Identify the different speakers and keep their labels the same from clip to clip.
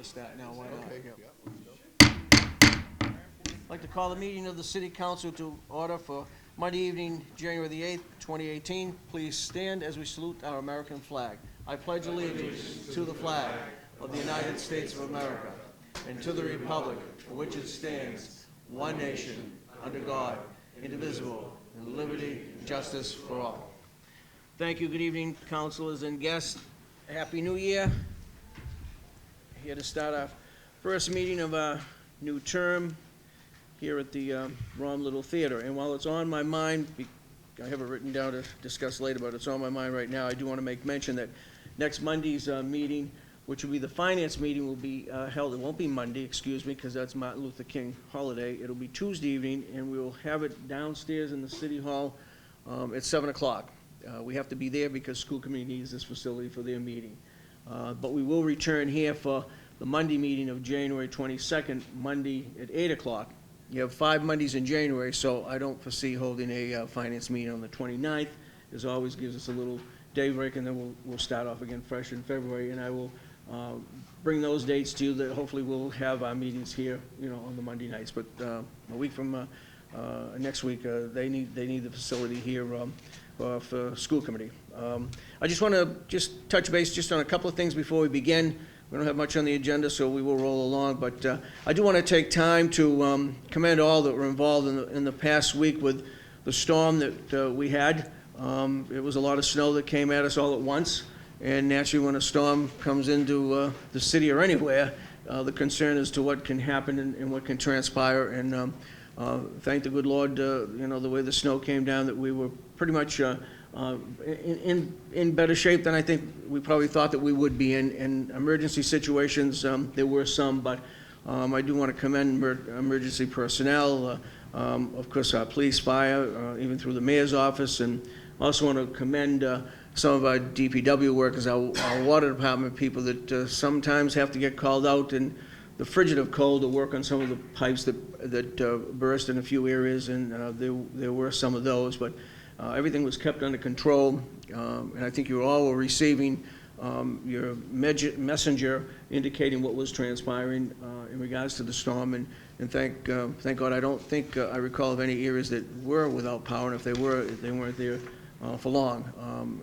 Speaker 1: to start now, why not?
Speaker 2: Okay,
Speaker 1: Yep.
Speaker 2: yeah, let's go.
Speaker 1: I'd like to call the meeting of the City Council to order for Monday evening, January the 8th, 2018. Please stand as we salute our American flag. I pledge allegiance to the flag of the United States of America and to the republic for which it stands, one nation, under God, indivisible, and liberty and justice for all. Thank you. Good evening, councilors and guests. Happy New Year. Here to start our first meeting of our new term here at the Rom Little Theater. And while it's on my mind, I have it written down to discuss later, but it's on my mind right now, I do want to make mention that next Monday's meeting, which will be the finance meeting, will be held, it won't be Monday, excuse me, because that's Martin Luther King holiday. It'll be Tuesday evening, and we will have it downstairs in the City Hall at 7 o'clock. We have to be there because school committee needs this facility for their meeting. But we will return here for the Monday meeting of January 22nd, Monday at 8 o'clock. You have 5 Mondays in January, so I don't foresee holding a finance meeting on the 29th. As always, gives us a little day break, and then we'll start off again fresh in February. And I will bring those dates to you that hopefully we'll have our meetings here, on the Monday nights. But a week from next week, they need the facility here for school committee. I just want to touch base just on a couple of things before we begin. We don't have much on the agenda, so we will roll along, but I do want to take time to commend all that were involved in the past week with the storm that we had. It was a lot of snow that came at us all at once, and naturally when a storm comes into the city or anywhere, the concern as to what can happen and what can transpire, and thank the good Lord, the way the snow came down, that we were pretty much in better shape than I think we probably thought that we would be in emergency situations. There were some, but I do want to commend emergency personnel, of course our police, fire, even through the mayor's office, and also want to commend some of our DPW workers, our water department people that sometimes have to get called out in the frigid of cold to work on some of the pipes that burst in a few areas, and there were some of those, but everything was kept under control, and I think you all were receiving your messenger indicating what was transpiring in regards to the storm, and thank God I don't think I recall of any areas that were without power, and if they were, they weren't there for long.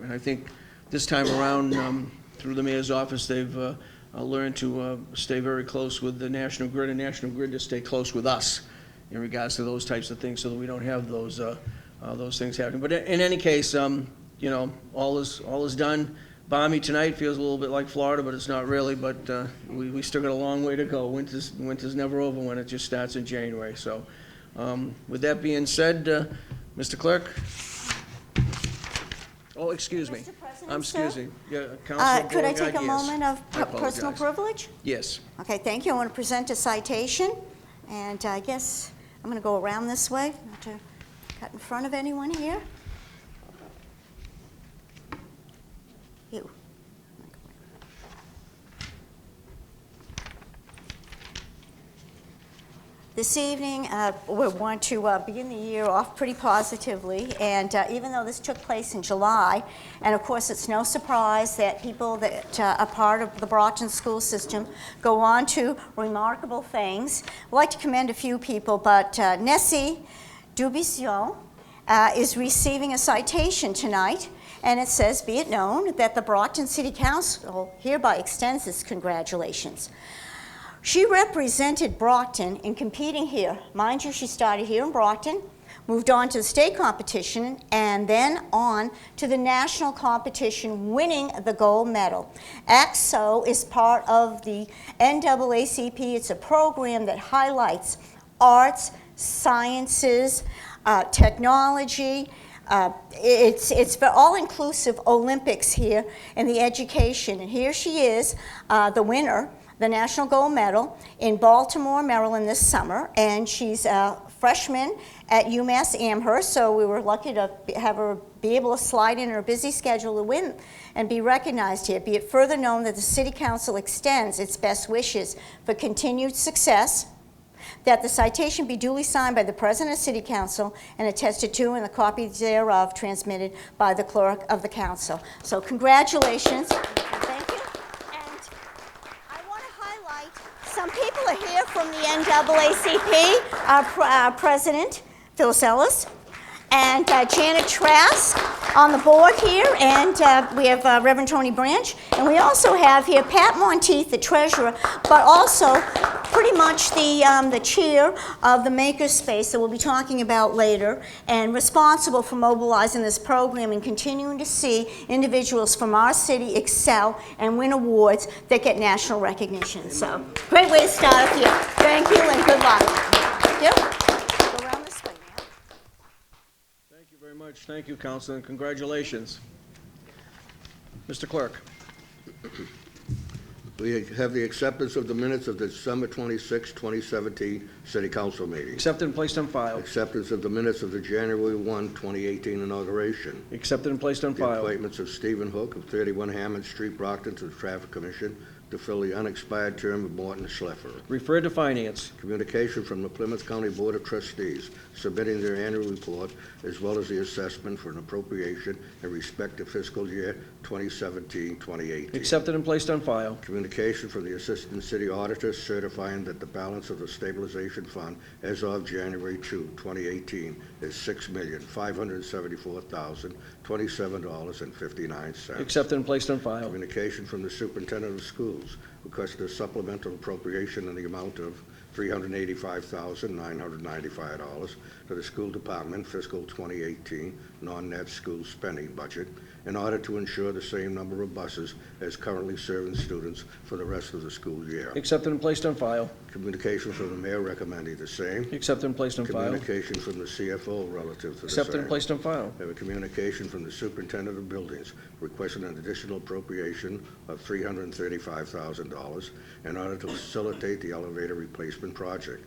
Speaker 1: And I think this time around, through the mayor's office, they've learned to stay very close with the National Grid, and National Grid to stay close with us in regards to those types of things, so that we don't have those things happening. But in any case, all is done. Balmy tonight, feels a little bit like Florida, but it's not really. But we still got a long way to go. Winter's never over when it just starts in January. So, with that being said, Mr. Clerk. Oh, excuse me.
Speaker 3: Mr. President,
Speaker 1: Excuse
Speaker 3: sir?
Speaker 1: me. Yeah, Councilor
Speaker 3: Could I
Speaker 1: Beauregard,
Speaker 3: take a
Speaker 1: yes.
Speaker 3: moment of
Speaker 1: I
Speaker 3: personal
Speaker 1: apologize.
Speaker 3: privilege?
Speaker 1: Yes.
Speaker 3: Okay, thank you. I want to present a citation, and I guess I'm going to go around this way, not to cut in front of anyone here. You. This evening, we want to begin the year off pretty positively, and even though this took place in July, and of course it's no surprise that people that are part of the Brockton school system go on to remarkable things. I'd like to commend a few people, but Nessie Dubision is receiving a citation tonight, and it says, "Be it known that the Brockton City Council hereby extends its congratulations." She represented Brockton in competing here. Mind you, she started here in Brockton, moved on to the state competition, and then on to the national competition, winning the gold medal. AXO is part of the NAACP. It's a program that highlights arts, sciences, technology. It's for all-inclusive Olympics here in the education. And here she is, the winner, the national gold medal in Baltimore, Maryland this summer, and she's a freshman at UMass Amherst, so we were lucky to have her be able to slide in her busy schedule to win and be recognized here. Be it further known that the City Council extends its best wishes for continued success, that the citation be duly signed by the President of City Council and attested to, and the copy thereof transmitted by the Clerk of the Council. So congratulations. Thank you. And I want to highlight are here from the NAACP, our president, Phil Sellis, and Janet Trask on the board here, and we have Reverend Tony Branch, and we also have here Pat Monteith, the treasurer, but also pretty much the chair of the Makerspace that we'll be talking about later, and responsible for mobilizing this program and continuing to see individuals from our city excel and win awards that get national recognition. So, great way to start off here. Thank you and good luck. Thank you. Go around this way now.
Speaker 1: Thank you very much. Thank you, Councilor, and congratulations. Mr. Clerk.
Speaker 2: We have the acceptance of the minutes of the December 26, 2017 City Council meeting.
Speaker 1: Accepted and placed on file.
Speaker 2: Acceptance of the minutes of the January 1, 2018 inauguration.
Speaker 1: Accepted and placed on
Speaker 2: The
Speaker 1: file.
Speaker 2: appointments of Stephen Hook of 31 Hammond Street, Brockton, to the Traffic Commission to fill the unexpired term of Morton Schleffer.
Speaker 1: Referred to Finance.
Speaker 2: Communication from the Plymouth County Board of Trustees submitting their annual report as well as the assessment for an appropriation in respect to fiscal year 2017-2018.
Speaker 1: Accepted and placed on file.
Speaker 2: Communication from the Assistant City Auditor certifying that the balance of the stabilization fund as of January 2, 2018 is $6,574,027.59.
Speaker 1: Accepted and placed on file.
Speaker 2: Communication from the Superintendent of Schools requested a supplemental appropriation in the amount of $385,995 to the School Department fiscal 2018 non-net school spending budget in order to ensure the same number of buses as currently serving students for the rest of the school year.
Speaker 1: Accepted and placed on file.
Speaker 2: Communication from the Mayor recommending the same.
Speaker 1: Accepted and placed on file.
Speaker 2: Communication from the CFO relative to the
Speaker 1: Accepted
Speaker 2: same.
Speaker 1: and placed on file.
Speaker 2: We have a communication from the Superintendent of Buildings requesting an additional appropriation of $335,000 in order to facilitate the elevator replacement project.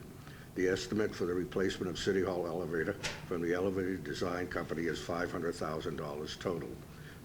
Speaker 2: The estimate for the replacement of City Hall elevator from the elevator design company is $500,000 total.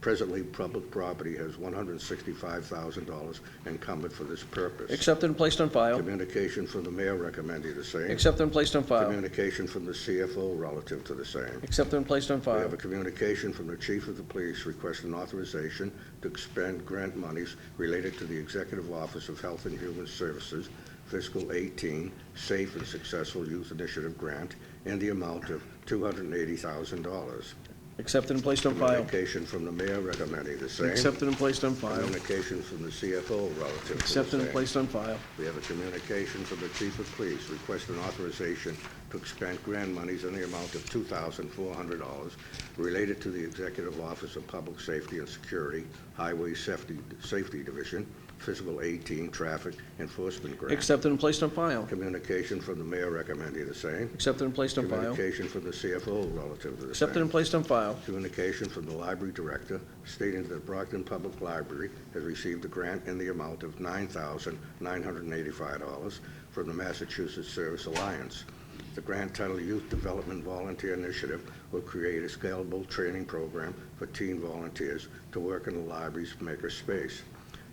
Speaker 2: Presently, public property has $165,000 encumbered for this purpose.
Speaker 1: Accepted and placed on file.
Speaker 2: Communication from the Mayor recommending the same.
Speaker 1: Accepted and placed on file.
Speaker 2: Communication from the CFO relative to the same.
Speaker 1: Accepted and placed on
Speaker 2: We
Speaker 1: file.
Speaker 2: have a communication from the Chief of the Police requesting authorization to expend grant monies related to the Executive Office of Health and Human Services Fiscal 18 Safe and Successful Youth Initiative Grant in the amount of $280,000.
Speaker 1: Accepted and placed on file.
Speaker 2: Communication from the Mayor recommending the same.
Speaker 1: Accepted and placed on file.
Speaker 2: Communication from the CFO relative to the
Speaker 1: Accepted and
Speaker 2: same.
Speaker 1: placed on file.
Speaker 2: We have a communication from the Chief of Police requesting authorization to expend grant monies in the amount of $2,400 related to the Executive Office of Public Safety and Security, Highway Safety Division, Fiscal 18 Traffic Enforcement Grant.
Speaker 1: Accepted and placed on file.
Speaker 2: Communication from the Mayor recommending the same.
Speaker 1: Accepted and placed on file.
Speaker 2: Communication from the CFO relative to the
Speaker 1: Accepted
Speaker 2: same.
Speaker 1: and placed on file.
Speaker 2: Communication from the Library Director stating that the Brockton Public Library has received a grant in the amount of $9,985 from the Massachusetts Service Alliance. The grant titled Youth Development Volunteer Initiative will create a scalable training program for teen volunteers to work in the library's makerspace.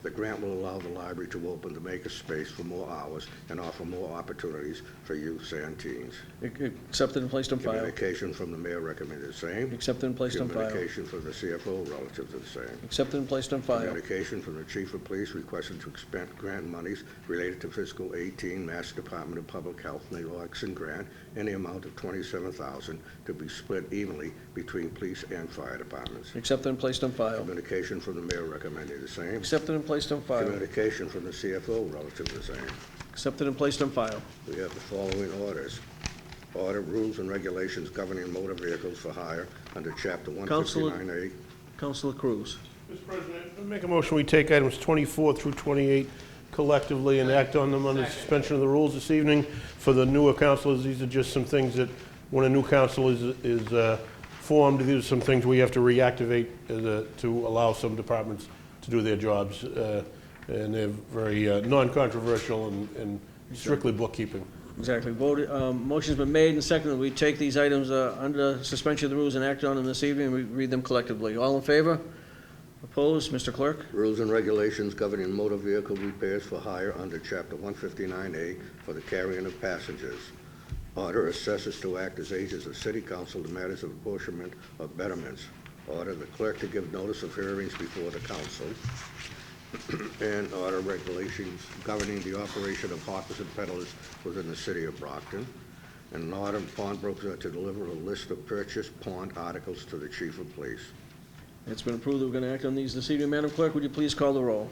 Speaker 2: The grant will allow the library to open the makerspace for more hours and offer more opportunities for youths and teens.
Speaker 1: Accepted and placed on file.
Speaker 2: Communication from the Mayor recommended the same.
Speaker 1: Accepted and placed on file.
Speaker 2: Communication from the CFO relative to the same.
Speaker 1: Accepted and placed on file.
Speaker 2: Communication from the Chief of Police requesting to expend grant monies related to fiscal 18 Mass Department of Public Health naloxone grant in the amount of $27,000 to be split evenly between police and fire departments.
Speaker 1: Accepted and placed on file.
Speaker 2: Communication from the Mayor recommending the same.
Speaker 1: Accepted and placed on file.
Speaker 2: Communication from the CFO relative to the same.
Speaker 1: Accepted and placed on file.
Speaker 2: We have the following orders. Order rules and regulations governing motor vehicles for hire under Chapter 159A.
Speaker 1: Councilor Cruz.
Speaker 4: Mr. President, I make a motion we take items 24 through 28 collectively and act on them under suspension of the rules this evening. For the newer councilors, these are just some things that, when a new council is formed, these are some things we have to reactivate to allow some departments to do their jobs. And they're very non-controversial and strictly bookkeeping.
Speaker 1: Exactly. Motion's been made and seconded. We take these items under suspension of the rules and act on them this evening, and we read them collectively. All in favor? Opposed? Mr. Clerk?
Speaker 2: Rules and regulations governing motor vehicle repairs for hire under Chapter 159A for the carrying of passengers. Order assessors to act as agents of City Council in matters of apportionment of betterments. Order the clerk to give notice of hearings before the council. and order regulations governing the operation of hawkers and peddlers within the city of Brockton, and an order of pawnbrokers to deliver a list of purchased pawned articles to the chief of police.
Speaker 1: It's been approved that we're going to act on these this evening. Madam Clerk, would you please call the roll?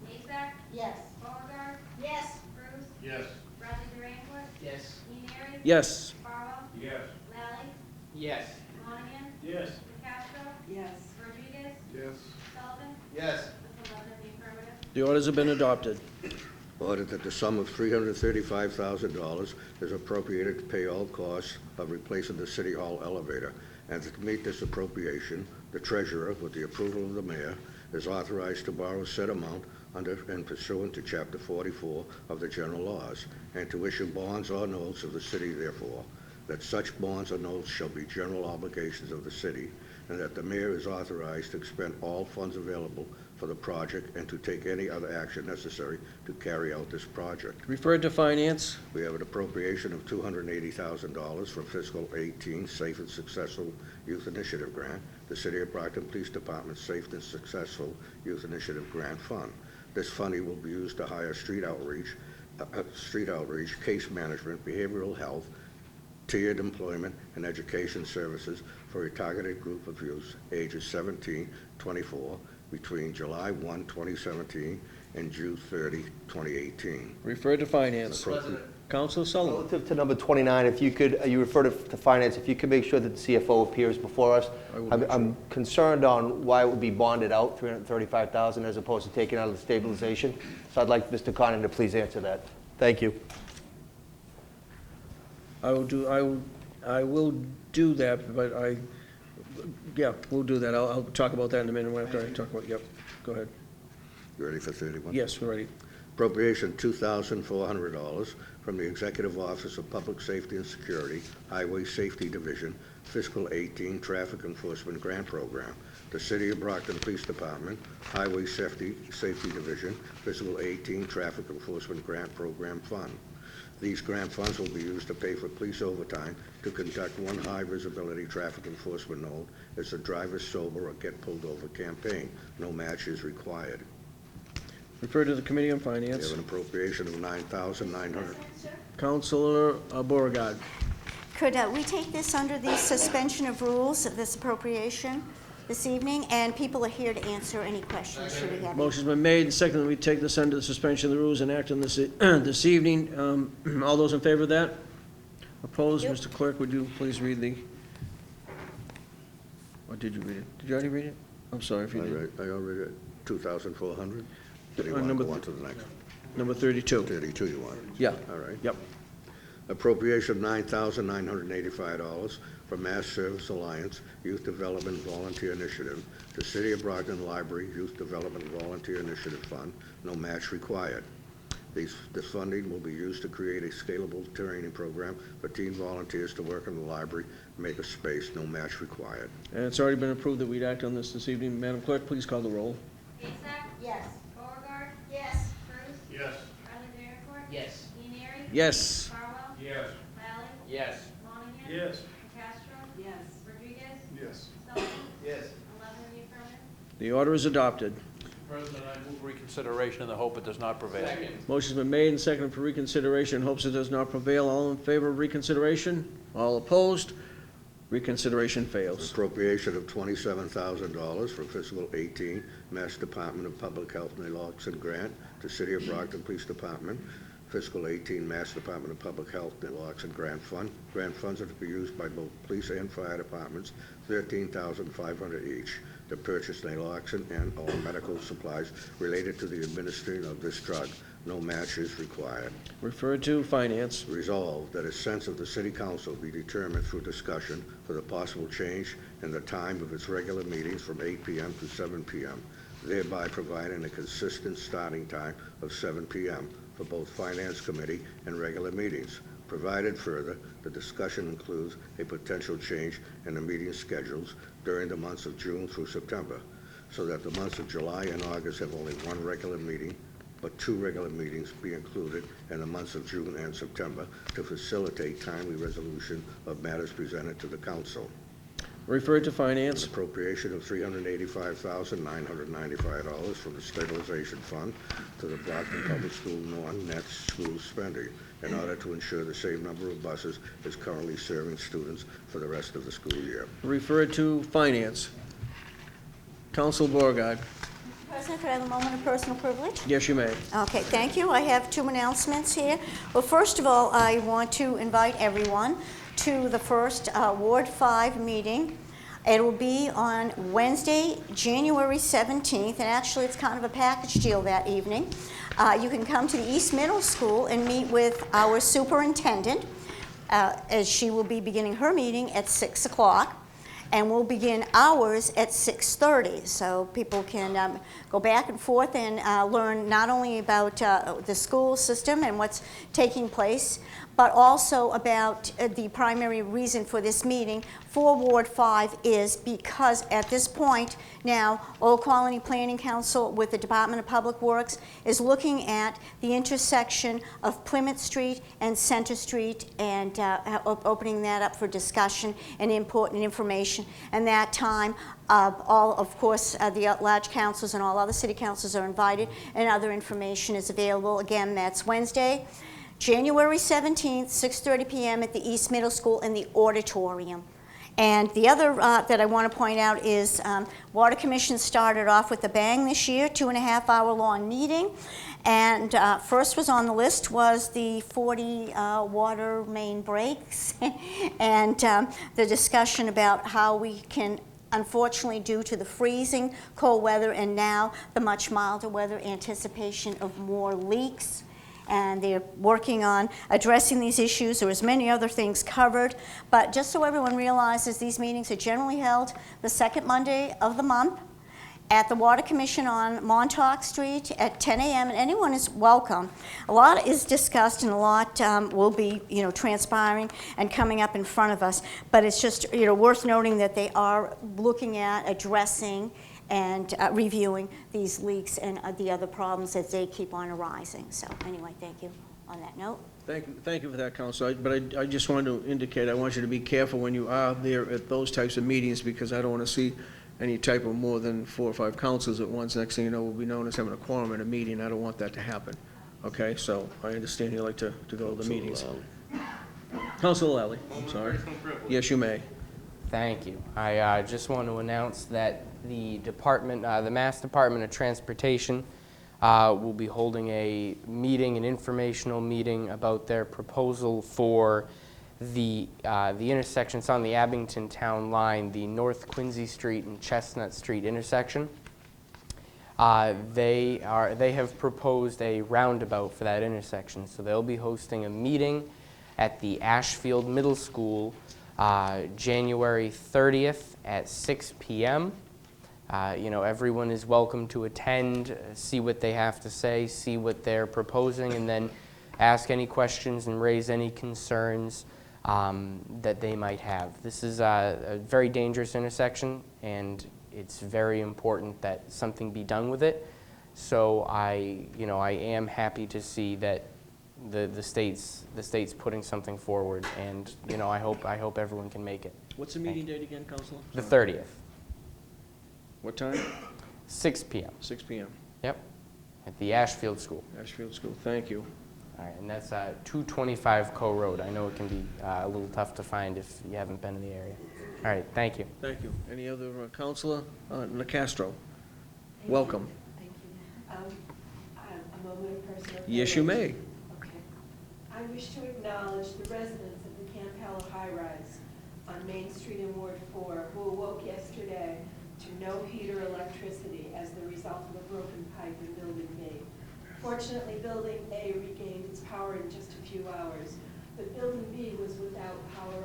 Speaker 5: Azak?
Speaker 3: Yes.
Speaker 5: Beauregard?
Speaker 3: Yes.
Speaker 5: Bruce?
Speaker 4: Yes.
Speaker 5: Bradley Durankis?
Speaker 6: Yes.
Speaker 5: Ian
Speaker 1: Yes.
Speaker 5: Farwell?
Speaker 4: Yes.
Speaker 5: Lally?
Speaker 6: Yes.
Speaker 5: Monahan?
Speaker 4: Yes.
Speaker 5: Castro?
Speaker 3: Yes.
Speaker 5: Rodriguez?
Speaker 4: Yes.
Speaker 5: Sullivan?
Speaker 6: Yes.
Speaker 5: With 11 in the affirmative.
Speaker 1: The orders have been adopted.
Speaker 2: Ordered that the sum of $335,000 is appropriated to pay all costs of replacing the City Hall elevator, and to meet this appropriation, the treasurer, with the approval of the mayor, is authorized to borrow said amount under and pursuant to Chapter 44 of the general laws, and to issue bonds or notes of the city therefore, that such bonds or notes shall be general obligations of the city, and that the mayor is authorized to expend all funds available for the project and to take any other action necessary to carry out this project.
Speaker 1: Referred to Finance.
Speaker 2: We have an appropriation of $280,000 from fiscal 18 Safe and Successful Youth Initiative Grant, the City of Brockton Police Department Safe and Successful Youth Initiative Grant Fund. This funding will be used to hire street outreach, case management, behavioral health, tiered employment, and education services for a targeted group of youths ages 17-24 between July 1, 2017 and June 30, 2018.
Speaker 1: Referred to Finance.
Speaker 2: Appropriate-
Speaker 1: Counselor Sullivan.
Speaker 7: Relative to number 29, if you could, you referred to finance, if you could make sure that the CFO appears before us.
Speaker 1: I will make
Speaker 7: I'm concerned on why it would be bonded out, $335,000, as opposed to taken out of the stabilization. So I'd like Mr. Conan to please answer that. Thank you.
Speaker 1: I will do that, but yeah, we'll do that. I'll talk about that in a minute after I talk about, yep, go ahead.
Speaker 2: You ready for 31?
Speaker 1: Yes, we're ready.
Speaker 2: Appropriation $2,400 from the Executive Office of Public Safety and Security, Highway Safety Division, Fiscal 18 Traffic Enforcement Grant Program. The City of Brockton Police Department, Highway Safety Division, Fiscal 18 Traffic Enforcement Grant Program Fund. These grant funds will be used to pay for police overtime to conduct one high-visibility traffic enforcement node as the driver sober or get pulled over campaign. No match is required.
Speaker 1: Referred to the Committee on
Speaker 2: We
Speaker 1: Finance.
Speaker 2: have an appropriation of $9,900.
Speaker 1: Counselor Beauregard.
Speaker 3: Could we take this under the suspension of rules of this appropriation this evening? And people are here to answer any questions, should we have any.
Speaker 1: Motion's been made and seconded. We take this under the suspension of the rules and act on this this evening. All those in favor of that? Opposed?
Speaker 3: Yep.
Speaker 1: Mr. Clerk, would you please read the, or did you read it? Did you already read it? I'm sorry if you did.
Speaker 2: I already read 2,400. Did you want to
Speaker 1: Number
Speaker 2: go on to the next?
Speaker 1: Number 32.
Speaker 2: 32 you want?
Speaker 1: Yeah,
Speaker 2: All right.
Speaker 1: yep.
Speaker 2: Appropriation of $9,985 from Mass Service Alliance Youth Development Volunteer Initiative to City of Brockton Library Youth Development Volunteer Initiative Fund, no match required. This funding will be used to create a scalable training program for teen volunteers to work in the library, make a space, no match required.
Speaker 1: And it's already been approved that we'd act on this evening. Madam Clerk, please call the roll.
Speaker 5: Azak?
Speaker 3: Yes.
Speaker 5: Beauregard?
Speaker 3: Yes.
Speaker 5: Bruce?
Speaker 4: Yes.
Speaker 5: Bradley Durankis?
Speaker 6: Yes.
Speaker 5: Ian
Speaker 1: Yes.
Speaker 5: Farwell?
Speaker 4: Yes.
Speaker 5: Lally?
Speaker 6: Yes.
Speaker 5: Monahan?
Speaker 4: Yes.
Speaker 5: Castro?
Speaker 3: Yes.
Speaker 5: Rodriguez?
Speaker 4: Yes.
Speaker 5: Sullivan?
Speaker 6: Yes.
Speaker 5: 11 in the affirmative.
Speaker 1: The order is adopted.
Speaker 8: President, I move reconsideration in the hope it does not prevail.
Speaker 1: Motion's been made and seconded for reconsideration in hopes it does not prevail. All in favor of reconsideration? All opposed? Reconsideration fails.
Speaker 2: Appropriation of $27,000 from fiscal 18 Mass Department of Public Health naloxone grant to City of Brockton Police Department, fiscal 18 Mass Department of Public Health naloxone grant fund. Grant funds are to be used by both police and fire departments, $13,500 each, to purchase naloxone and all medical supplies related to the administering of this drug. No match is required.
Speaker 1: Referred to Finance.
Speaker 2: Resolved that a sense of the City Council be determined through discussion for the possible change in the time of its regular meetings from 8 p.m. to 7 p.m., thereby providing a consistent starting time of 7 p.m. for both Finance Committee and regular meetings. Provided further, the discussion includes a potential change in the meeting schedules during the months of June through September, so that the months of July and August have only one regular meeting, but two regular meetings be included in the months of June and September to facilitate timely resolution of matters presented to the council.
Speaker 1: Refer to Finance.
Speaker 2: Appropriation of $385,995 from the Stabilization Fund to the Brockton Public School non-net school spending in order to ensure the same number of buses is currently serving students for the rest of the school year.
Speaker 1: Refer to Finance. Council Beauregard.
Speaker 3: President, could I have a moment of personal privilege?
Speaker 1: Yes, you may.
Speaker 3: Okay, thank you. I have two announcements here. Well, first of all, I want to invite everyone to the first Ward 5 meeting. It will be on Wednesday, January 17th, and actually it's kind of a package deal that evening. You can come to the East Middle School and meet with our superintendent, as she will be beginning her meeting at 6 o'clock. And we'll begin ours at 6:30, so people can go back and forth and learn not only about the school system and what's taking place, but also about the primary reason for this meeting for Ward 5 is because at this point now, Old Colony Planning Council with the Department of Public Works is looking at the intersection of Plymouth Street and Center Street and opening that up for discussion and input and information. And that time, of course, the large councils and all other city councils are invited, and other information is available. Again, that's Wednesday, January 17th, 6:30 p.m. at the East Middle School in the auditorium. And the other that I want to point out is Water Commission started off with a bang this year, 2.5-hour long meeting. And first was on the list was the 40 water main breaks and the discussion about how we can, unfortunately, due to the freezing cold weather and now the much milder weather, anticipation of more leaks. And they're working on addressing these issues. There was many other things covered, but just so everyone realizes, these meetings are generally held the second Monday of the month at the Water Commission on Montauk Street at 10 a.m. and anyone is welcome. A lot is discussed and a lot will be, transpiring and coming up in front of us. But it's just, worth noting that they are looking at addressing and reviewing these leaks and the other problems that they keep on arising. So anyway, thank you on that note.
Speaker 1: Thank you for that, Council. But I just wanted to indicate, I want you to be careful when you are there at those types of meetings because I don't want to see any type of more than 4 or 5 councils at once. Next thing you know, we'll be known as having a quorum at a meeting. I don't want that to happen. Okay, so I understand you like to go to the meetings. Council Lally, I'm sorry. Yes, you may.
Speaker 6: Thank you. I just want to announce that the department, the Mass Department of Transportation, will be holding a meeting, an informational meeting about their proposal for the intersections on the Abington Town Line, the North Quincy Street and Chestnut Street intersection. They have proposed a roundabout for that intersection, so they'll be hosting a meeting at the Ashfield Middle School January 30th at 6 p.m. Everyone is welcome to attend, see what they have to say, see what they're proposing, and then ask any questions and raise any concerns that they might have. This is a very dangerous intersection, and it's very important that something be done with it. So I am happy to see that the state's putting something forward, and I hope everyone can make it.
Speaker 1: What's the meeting date again, Councilor?
Speaker 6: The 30th.
Speaker 1: What time?
Speaker 6: 6 p.m.
Speaker 1: 6 p.m.
Speaker 6: Yep, at the Ashfield School.
Speaker 1: Ashfield School, thank you.
Speaker 6: All right, and that's 225 Co Road. I know it can be a little tough to find if you haven't been in the area. All right, thank you.
Speaker 1: Thank you. Any other Councilor? Nicastro, welcome.
Speaker 9: Thank you. A moment of personal
Speaker 1: Yes, you may.
Speaker 9: Okay. I wish to acknowledge the residents of the Campello High Rise on Main Street in Ward 4 who awoke yesterday to no heat or electricity as the result of a broken pipe in Building B. Fortunately, Building A regained its power in just a few hours, but Building B was without power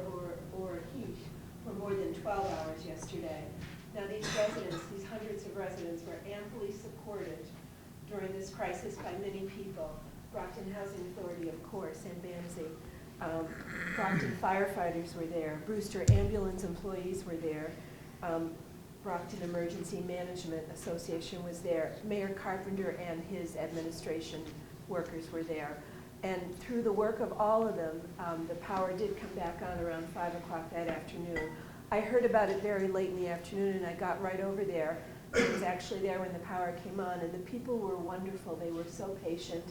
Speaker 9: or heat for more than 12 hours yesterday. Now these hundreds of residents were amply supported during this crisis by many people. Brockton Housing Authority, of course, and Banksy. Brockton firefighters were there. Brewster ambulance employees were there. Brockton Emergency Management Association was there. Mayor Carpenter and his administration workers were there. And through the work of all of them, the power did come back on around 5 o'clock that afternoon. I heard about it very late in the afternoon, and I got right over there. I was actually there when the power came on, and the people were wonderful. They were so patient.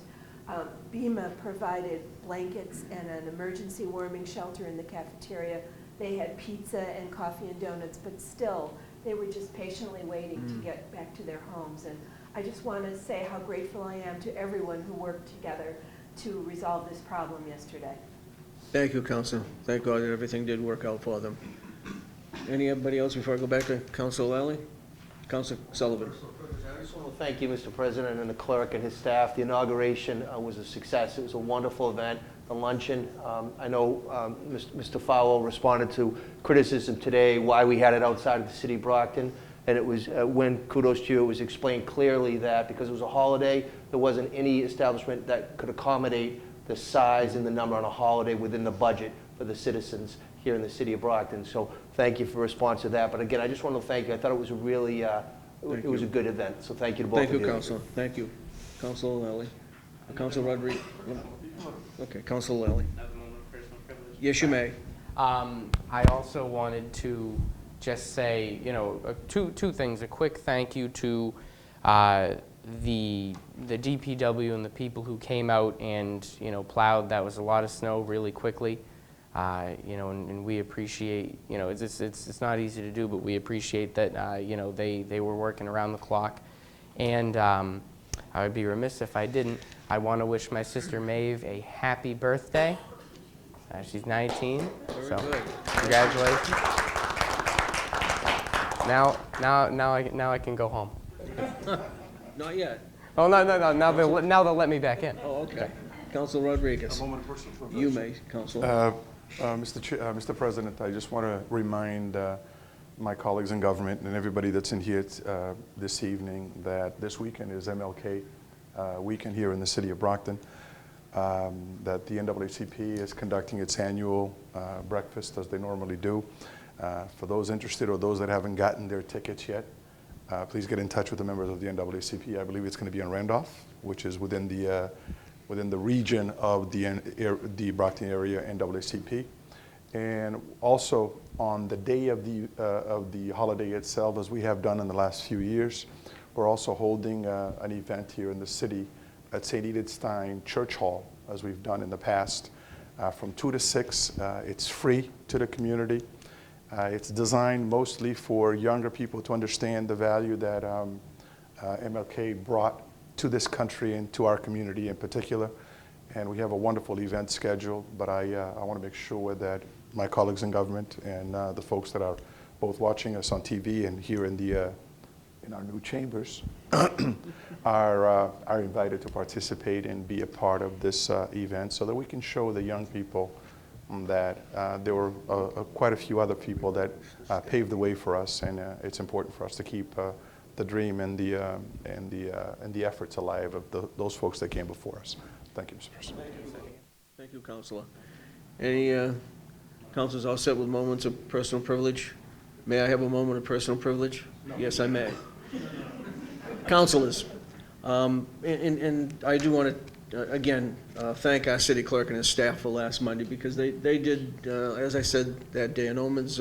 Speaker 9: BEMA provided blankets and an emergency warming shelter in the cafeteria. They had pizza and coffee and donuts, but still, they were just patiently waiting to get back to their homes. And I just want to say how grateful I am to everyone who worked together to resolve this problem yesterday.
Speaker 1: Thank you, Council. Thank God that everything did work out for them. Anybody else before I go back to Council Lally? Council Sullivan.
Speaker 7: I just want to thank you, Mr. President, and the clerk and his staff. The inauguration was a success. It was a wonderful event. The luncheon, I know Mr. Fowle responded to criticism today why we had it outside of the city of Brockton. And it was, kudos to you, it was explained clearly that because it was a holiday, there wasn't any establishment that could accommodate the size and the number on a holiday within the budget for the citizens here in the city of Brockton. So thank you for response to that. But again, I just want to thank you. I thought it was a really, it was a good event. So thank you to both of you.
Speaker 1: Thank you, Council. Thank you. Council Lally. Council Rodriguez. Okay, Council Lally. Yes, you may.
Speaker 6: I also wanted to just say, two things. A quick thank you to the DPW and the people who came out and plowed. That was a lot of snow really quickly. And we appreciate, it's not easy to do, but we appreciate that, they were working around the clock. And I would be remiss if I didn't. I want to wish my sister Maeve a happy birthday. She's 19, so congratulations. Now I can go home.
Speaker 1: Not yet.
Speaker 6: Oh, no. Now they'll let me back in.
Speaker 1: Oh, okay. Council Rodriguez. You may, Council.
Speaker 10: Mr. President, I just want to remind my colleagues in government and everybody that's in here this evening that this weekend is MLK weekend here in the city of Brockton, that the NAACP is conducting its annual breakfast as they normally do. For those interested or those that haven't gotten their tickets yet, please get in touch with the members of the NAACP. I believe it's going to be in Randolph, which is within the region of the Brockton area NAACP. And also on the day of the holiday itself, as we have done in the last few years, we're also holding an event here in the city at St. Edith Stein Church Hall, as we've done in the past, from 2 to 6. It's free to the community. It's designed mostly for younger people to understand the value that MLK brought to this country and to our community in particular. And we have a wonderful event schedule, but I want to make sure that my colleagues in government and the folks that are both watching us on TV and here in our new chambers are invited to participate and be a part of this event so that we can show the young people that there were quite a few other people that paved the way for us, and it's important for us to keep the dream and the efforts alive of those folks that came before us. Thank you, Mr. President.
Speaker 1: Thank you, Councilor. Any councilors all set with moments of personal privilege? May I have a moment of personal privilege? No. Yes, I may. Councilors, and I do want to, again, thank our city clerk and his staff for last Monday, because they did, as I said that day, an omen's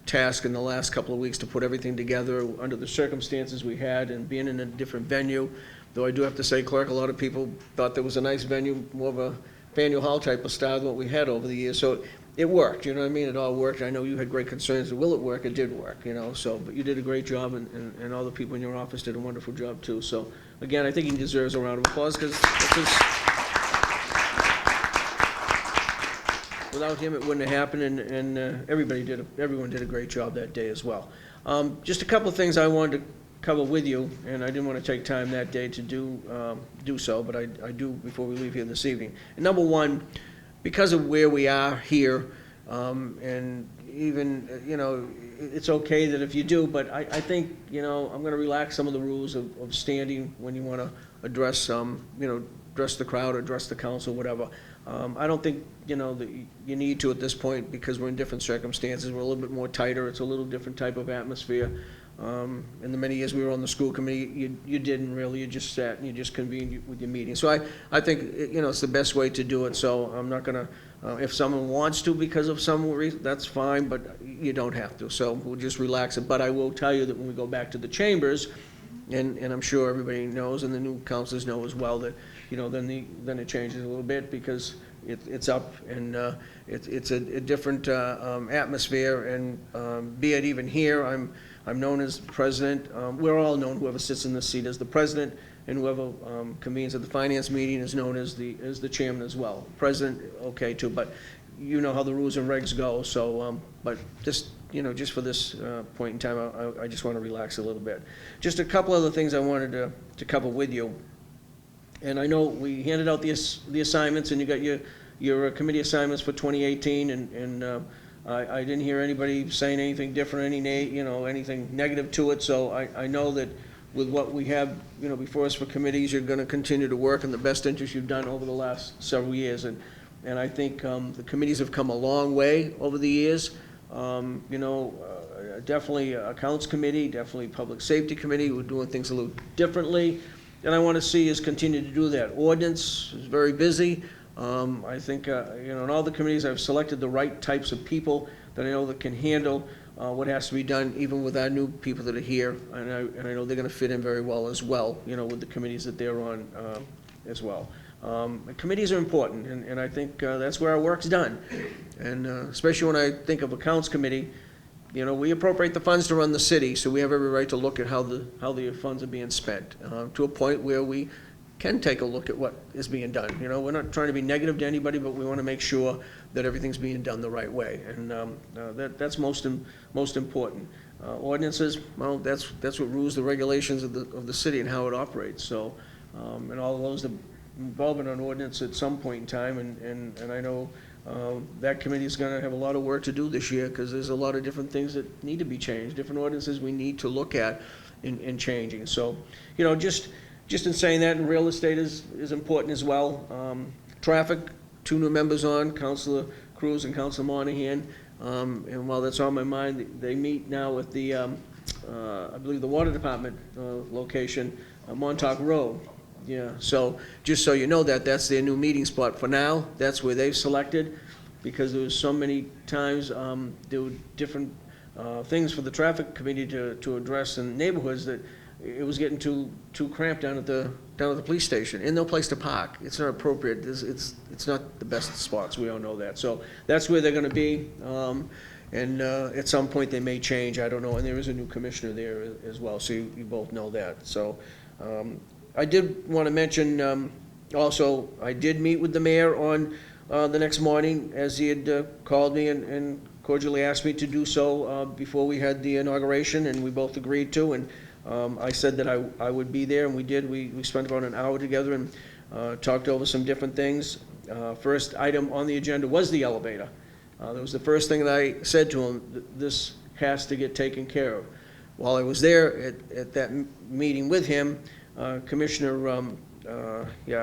Speaker 1: task in the last couple of weeks to put everything together under the circumstances we had and being in a different venue. Though I do have to say, clerk, a lot of people thought there was a nice venue, more of a Faneuil Hall type of style than what we had over the years. So it worked, you know what I mean? It all worked. I know you had great concerns. Will it work? It did work, so, but you did a great job, and all the people in your office did a wonderful job too. So again, I think he deserves a round of applause, because without him, it wouldn't have happened, and everyone did a great job that day as well. Just a couple of things I wanted to cover with you, and I didn't want to take time that day to do so, but I do before we leave here this evening. And number one, because of where we are here, and even, it's okay that if you do, but I think, I'm going to relax some of the rules of standing when you want to address, address the crowd, address the council, whatever. I don't think, that you need to at this point, because we're in different circumstances. We're a little bit more tighter. It's a little different type of atmosphere. in the many years we were on the school committee, you didn't really, you just sat and you just convened with your meeting. So I think, it's the best way to do it, so I'm not gonna, if someone wants to because of some reason, that's fine, but you don't have to, so we'll just relax it. But I will tell you that when we go back to the chambers, and I'm sure everybody knows, and the new councilors know as well, that, then it changes a little bit, because it's up, and it's a different atmosphere, and be it even here, I'm known as president. We're all known, whoever sits in this seat, as the president, and whoever convenes at the finance meeting is known as the chairman as well. President, okay too, but you know how the rules and regs go, so, but just, just for this point in time, I just want to relax a little bit. Just a couple other things I wanted to cover with you. And I know we handed out the assignments, and you got your committee assignments for 2018, and I didn't hear anybody saying anything different, anything negative to it. So I know that with what we have, before us for committees, you're going to continue to work in the best interest you've done over the last several years. And I think the committees have come a long way over the years. Definitely Accounts Committee, definitely Public Safety Committee. We're doing things a little differently. And I want to see us continue to do that. Ordinance is very busy. I think, in all the committees, I've selected the right types of people that I know that can handle what has to be done, even with our new people that are here. And I know they're going to fit in very well as well, with the committees that they're on as well. Committees are important, and I think that's where our work's done. And especially when I think of Accounts Committee, we appropriate the funds to run the city, so we have every right to look at how the funds are being spent, to a point where we can take a look at what is being done. We're not trying to be negative to anybody, but we want to make sure that everything's being done the right way, and that's most important. Ordinances, well, that's what rules the regulations of the city and how it operates. So, and all of those involvement on ordinance at some point in time, and I know that committee is going to have a lot of work to do this year, because there's a lot of different things that need to be changed, different ordinances we need to look at in changing. So, just in saying that, and real estate is important as well. Traffic, 2 new members on, Councilor Cruz and Councilor Monahan. And while that's on my mind, they meet now with the, I believe, the Water Department location, Montauk Road. Yeah, so just so you know that's their new meeting spot for now. That's where they've selected, because there was so many times there were different things for the traffic committee to address in neighborhoods that it was getting too cramped down at the police station, and no place to park. It's not appropriate. It's not the best spots. We all know that. So that's where they're going to be. And at some point they may change. I don't know. And there is a new commissioner there as well. So you both know that. So. I did want to mention also, I did meet with the mayor on the next morning, as he had called me and cordially asked me to do so before we had the inauguration, and we both agreed to. And I said that I would be there, and we did. We spent about an hour together and talked over some different things. First item on the agenda was the elevator. That was the first thing that I said to him, this has to get taken care of. While I was there at that meeting with him, our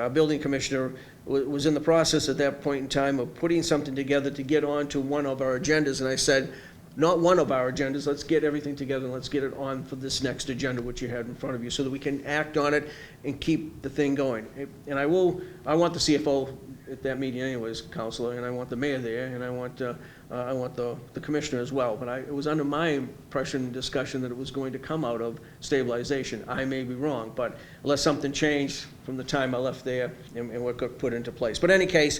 Speaker 1: building commissioner was in the process at that point in time of putting something together to get onto one of our agendas, and I said, not one of our agendas, let's get everything together and let's get it on for this next agenda, which you had in front of you, so that we can act on it and keep the thing going. And I want the CFO at that meeting anyways, Counselor, and I want the mayor there, and I want the commissioner as well. But it was under my impression and discussion that it was going to come out of stabilization. I may be wrong, but unless something changed from the time I left there and what got put into place. But in any case,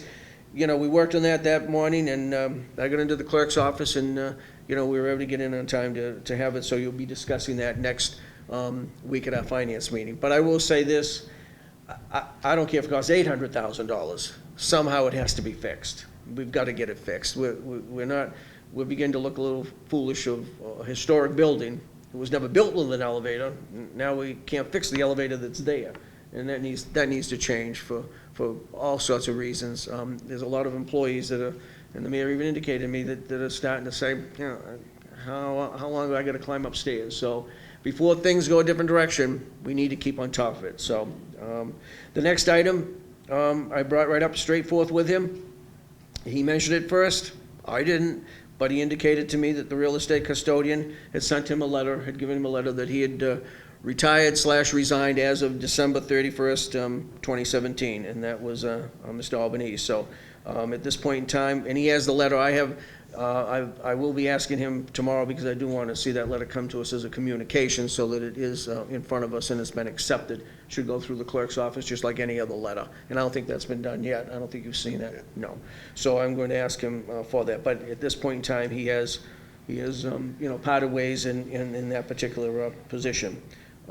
Speaker 1: we worked on that morning, and I got into the clerk's office, and we were able to get in on time to have it. So you'll be discussing that next week at our finance meeting. But I will say this, I don't care if it costs $800,000. Somehow it has to be fixed. We've got to get it fixed. We're beginning to look a little foolish of a historic building. It was never built with an elevator. Now we can't fix the elevator that's there. And that needs to change for all sorts of reasons. There's a lot of employees that are, and the mayor even indicated to me that are starting to say, how long do I got to climb upstairs? So before things go a different direction, we need to keep on top of it. So the next item I brought right up straight forth with him. He mentioned it first. I didn't, but he indicated to me that the real estate custodian had sent him a letter, had given him a letter that he had retired/resigned as of December 31st, 2017, and that was Mr. Albanese. So at this point in time, and he has the letter. I will be asking him tomorrow, because I do want to see that letter come to us as a communication so that it is in front of us and it's been accepted. Should go through the clerk's office just like any other letter. And I don't think that's been done yet. I don't think you've seen that. No. So I'm going to ask him for that. But at this point in time, he is parted ways in that particular position.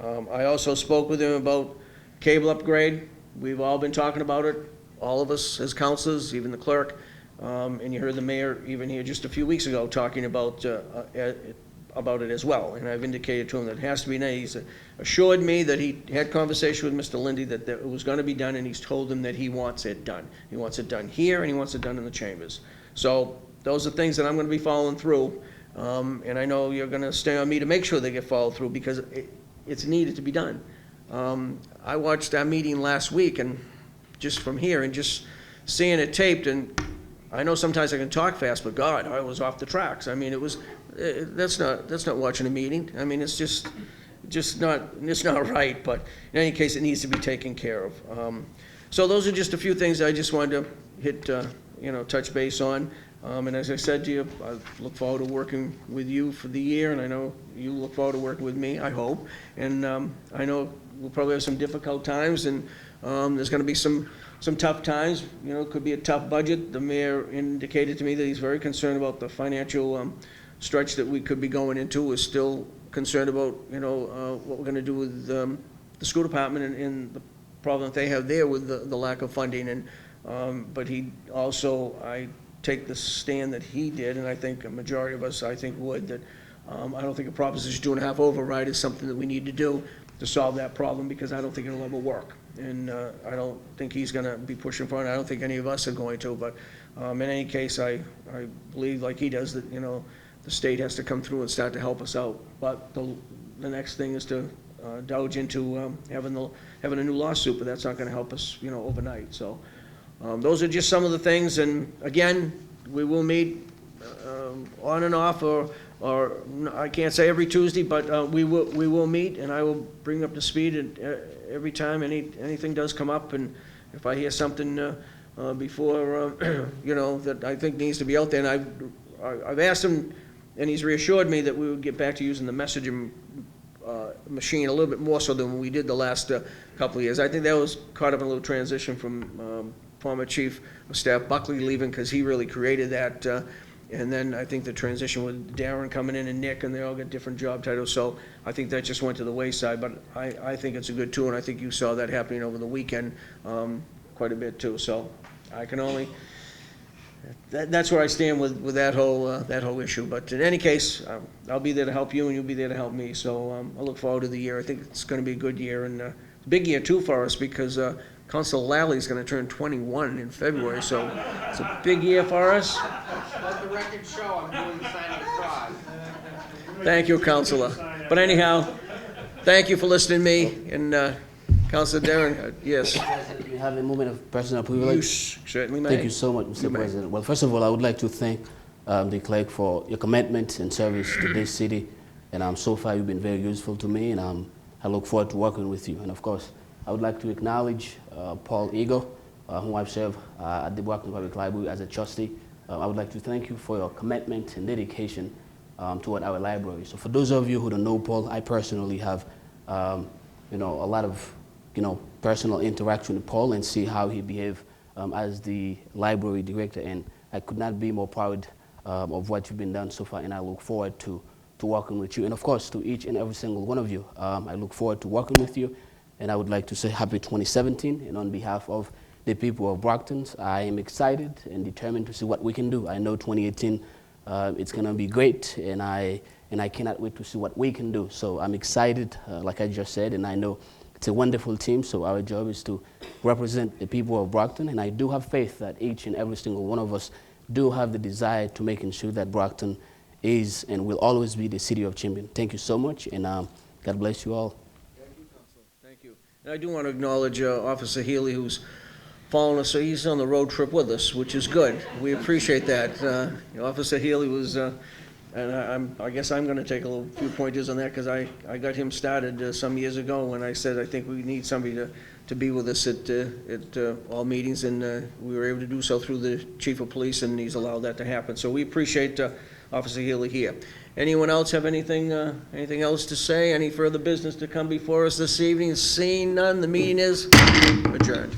Speaker 1: I also spoke with him about cable upgrade. We've all been talking about it, all of us as councilors, even the clerk. And you heard the mayor even here just a few weeks ago talking about it as well. And I've indicated to him that it has to be done. He's assured me that he had conversation with Mr. Lindy that it was going to be done, and he's told him that he wants it done. He wants it done here, and he wants it done in the chambers. So those are things that I'm going to be following through. And I know you're going to stay on me to make sure they get followed through, because it's needed to be done. I watched our meeting last week, and just from here and just seeing it taped, and I know sometimes I can talk fast, but God, I was off the tracks. I mean, that's not watching a meeting. I mean, it's just not right. But in any case, it needs to be taken care of. So those are just a few things I just wanted to hit, touch base on. And as I said to you, I look forward to working with you for the year, and I know you look forward to working with me, I hope. And I know we'll probably have some difficult times, and there's going to be some tough times. It could be a tough budget. The mayor indicated to me that he's very concerned about the financial stretch that we could be going into. We're still concerned about, what we're going to do with the school department and the problem that they have there with the lack of funding. And but I take the stand that he did, and I think a majority of us, would, that I don't think a Proposition 2.5 override is something that we need to do to solve that problem, because I don't think it'll ever work. And I don't think he's going to be pushing for it. I don't think any of us are going to. But in any case, I believe, like he does, that the state has to come through and start to help us out. But the next thing is to douge into having a new lawsuit, but that's not going to help us overnight. So those are just some of the things. And again, we will meet on and off, or I can't say every Tuesday, but we will meet, and I will bring up to speed every time anything does come up. And if I hear something before that I think needs to be out there, and I've asked him, and he's reassured me that we would get back to using the messaging machine a little bit more so than we did the last couple of years. I think that was caught up in a little transition from former Chief of Staff Buckley leaving, because he really created that. And then I think the transition with Darren coming in and Nick, and they all got different job titles. So I think that just went to the wayside. But I think it's a good tool, and I think you saw that happening over the weekend quite a bit too. So I can only, that's where I stand with that whole issue. But in any case, I'll be there to help you, and you'll be there to help me. So I look forward to the year. I think it's going to be a good year, and a big year too for us, because Council Lally is going to turn 21 in February. So it's a big year for us.
Speaker 6: Let the record show I'm doing the sign of the cross.
Speaker 1: Thank you, Councilor. But anyhow, thank you for listening to me. And Councilor Darren, yes.
Speaker 11: We have a moment of personal privilege.
Speaker 1: You certainly may.
Speaker 11: Thank you so much, Mr. President. Well, first of all, I would like to thank the clerk for your commitment and service to this city. And so far, you've been very useful to me, and I look forward to working with you. And of course, I would like to acknowledge Paul Eagle, whom I've served at the Brockton Public Library as a trustee. I would like to thank you for your commitment and dedication toward our library. So for those of you who don't know Paul, I personally have a lot of personal interaction with Paul, and see how he behaved as the library director. And I could not be more proud of what you've been done so far, and I look forward to working with you. And of course, to each and every single one of you, I look forward to working with you. And I would like to say happy 2017. And on behalf of the people of Brockton, I am excited and determined to see what we can do. I know 2018, it's going to be great, and I cannot wait to see what we can do. So I'm excited, like I just said, and I know it's a wonderful team. So our job is to represent the people of Brockton, and I do have faith that each and every single one of us do have the desire to making sure that Brockton is and will always be the city of champion. Thank you so much, and God bless you all.
Speaker 1: And I do want to acknowledge Officer Healy, who's following us, so he's on the road trip with us, which is good. We appreciate that. Officer Healy was, and I guess I'm gonna take a few pointers on that, because I got him started some years ago when I said I think we need somebody to be with us at all meetings, and we were able to do so through the chief of police, and he's allowed that to happen. So we appreciate Officer Healy here. Anyone else have anything else to say? Any further business to come before us this evening? Seeing none, the meeting is adjourned.